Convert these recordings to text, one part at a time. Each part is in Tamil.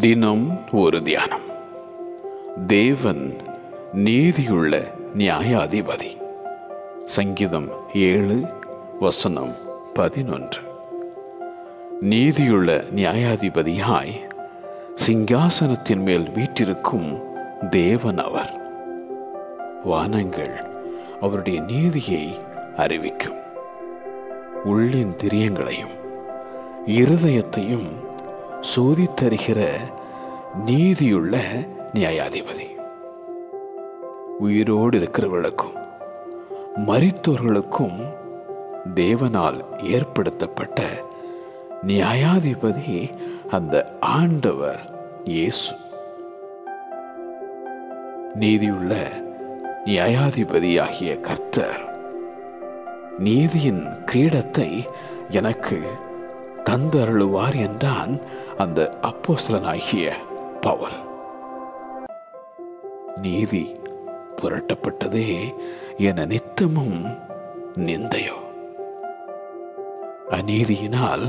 தினம் ஒரு தியானம். தேவன் நீதியுள்ள நியாயாதிபதி. சங்கீதம் 7:11. நீதியுள்ள நியாயாதிபதியாய் சிங்காசனத்தின் மேல் வீற்றிருக்கும் தேவன் அவர். வானங்கள் அவருடைய நீதியை அறிவிக்கும். உள்ளின் திரியங்களையும் இருதயத்தையும் சோதித்தருகிற நீதியுள்ள நியாயாதிபதி. உயிரோடு இருக்கிறவர்களுக்கும் மரித்தோர்களுக்கும் தேவனால் ஏற்படுத்தப்பட்ட நியாயாதிபதி அந்த ஆண்டவர் இயேசு. நீதியுள்ள நியாயாதிபதியாகிய கர்த்தர் நீதியின் கிரீடத்தை எனக்கு தந்தருளுவார் என்றான் அந்த அப்போஸ்தலனாகிய பவுல். நீதி புரட்டப்பட்டதே என நித்தமும் நிந்தையோ, அநீதியினால்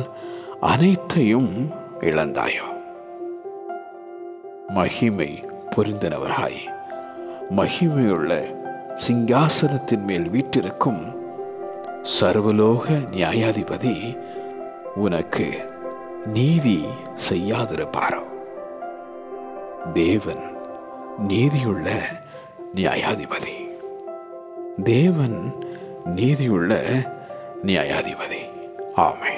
அனைத்தையும் இழந்தாயோ. மகிமை புரிந்தனவராய் மகிமையுள்ள சிங்காசனத்தின் மேல் வீற்றிருக்கும் சர்வலோக நியாயாதிபதி உனக்கு நீதி செய்யாதிருப்பாரோ? தேவன் நீதியுள்ள நியாயாதிபதி. தேவன் நீதியுள்ள நியாயாதிபதி. ஆமென்.